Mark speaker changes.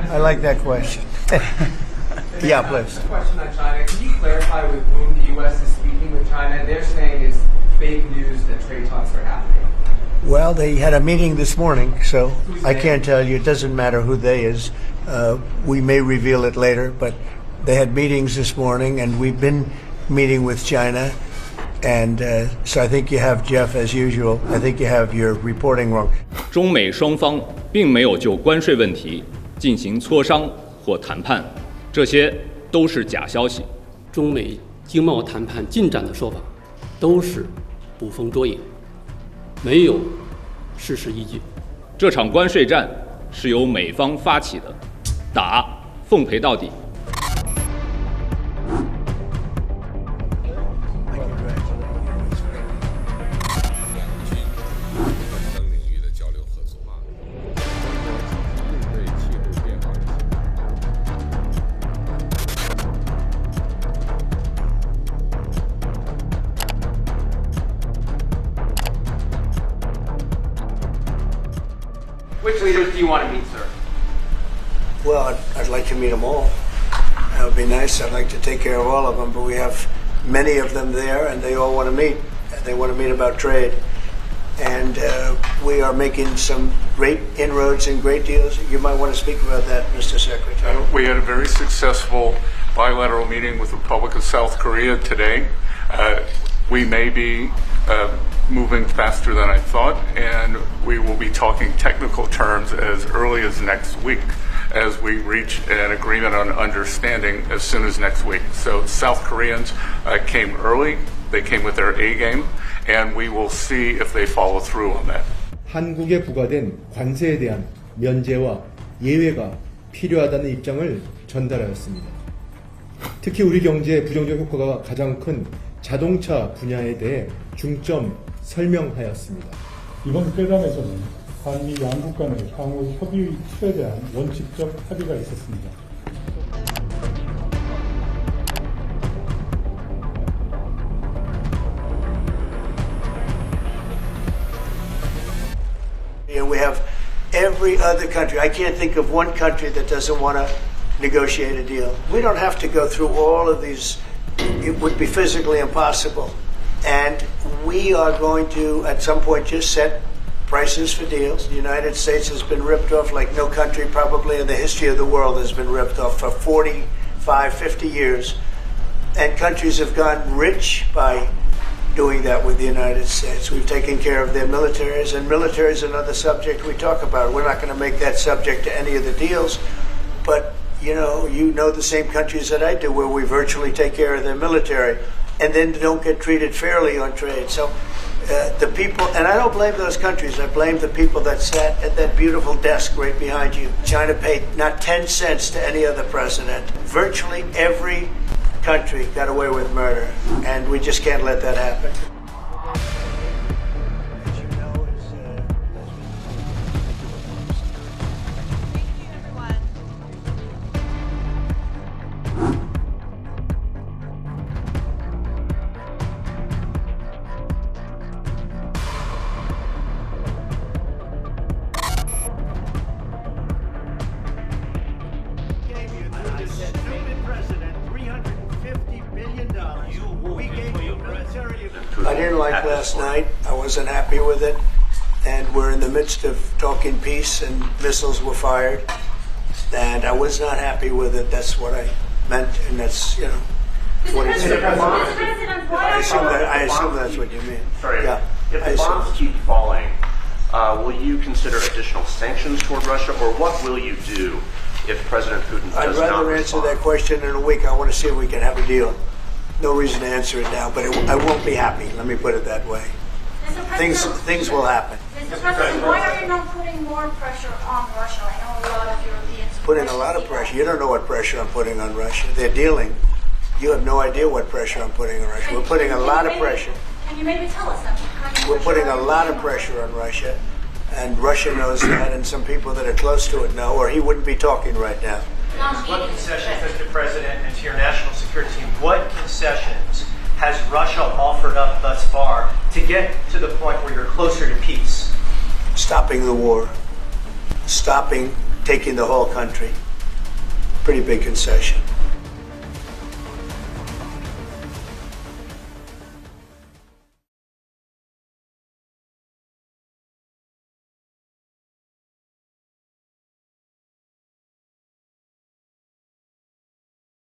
Speaker 1: I like that question. Yeah, please.
Speaker 2: A question on China. Can you clarify with whom the U.S. is speaking with China? They're saying it's fake news that trade talks are happening.
Speaker 1: Well, they had a meeting this morning, so I can't tell you. It doesn't matter who they is. We may reveal it later, but they had meetings this morning, and we've been meeting with China. And so I think you have, Jeff, as usual, I think you have your reporting wrong.
Speaker 3: 中美双方并没有就关税问题进行磋商或谈判，这些都是假消息。
Speaker 4: 中美经贸谈判进展的说法都是捕风捉影，没有事实依据。
Speaker 3: 这场关税战是由美方发起的，打奉陪到底。
Speaker 2: Which leaders do you want to meet, sir?
Speaker 1: Well, I'd like to meet them all. That would be nice. I'd like to take care of all of them, but we have many of them there, and they all want to meet. They want to meet about trade. And we are making some great inroads and great deals. You might want to speak about that, Mr. Secretary.
Speaker 5: We had a very successful bilateral meeting with the Republic of South Korea today. We may be moving faster than I thought, and we will be talking technical terms as early as next week as we reach an agreement on understanding as soon as next week. So South Koreans came early, they came with their A game, and we will see if they follow through on that.
Speaker 6: 한국에 부과된 관세에 대한 면제와 예외가 필요하다는 입장을 전달하였습니다. 특히 우리 경제의 부정적 효과가 가장 큰 자동차 분야에 대해 중점 설명하였습니다.
Speaker 7: 이번 회담에서는 한미 양국 간의 향후 협의 틀에 대한 원칙적 합의가 있었습니다.
Speaker 1: We have every other country. I can't think of one country that doesn't want to negotiate a deal. We don't have to go through all of these. It would be physically impossible. And we are going to, at some point, just set prices for deals. The United States has been ripped off like no country probably in the history of the world has been ripped off for 45, 50 years. And countries have gotten rich by doing that with the United States. We've taken care of their militaries, and military is another subject we talk about. We're not going to make that subject to any of the deals, but you know the same countries that I do where we virtually take care of their military and then don't get treated fairly on trade. So the people, and I don't blame those countries, I blame the people that sat at that beautiful desk right behind you. China paid not 10 cents to any other president. Virtually every country got away with murder, and we just can't let that happen. I didn't like last night. I wasn't happy with it. And we're in the midst of talking peace, and missiles were fired. And I was not happy with it. That's what I meant, and that's, what it said. I assume that's what you mean.
Speaker 8: Sorry.
Speaker 1: Yeah.
Speaker 8: If the bombs keep falling, will you consider additional sanctions toward Russia, or what will you do if President Putin does not respond?
Speaker 1: I'd rather answer that question in a week. I want to see if we can have a deal. No reason to answer it now, but I won't be happy. Let me put it that way. Things will happen.
Speaker 9: Mr. President, why are you not putting more pressure on Russia? I know a lot of Europeans.
Speaker 1: Putting a lot of pressure. You don't know what pressure I'm putting on Russia. They're dealing. You have no idea what pressure I'm putting on Russia. We're putting a lot of pressure.
Speaker 9: Can you maybe tell us that?
Speaker 1: We're putting a lot of pressure on Russia, and Russia knows that, and some people that are close to it know, or he wouldn't be talking right now.
Speaker 10: What concessions, Mr. President, and to your national security team, what concessions has Russia offered up thus far to get to the point where you're closer to peace?
Speaker 1: Stopping the war, stopping taking the whole country, pretty big concession.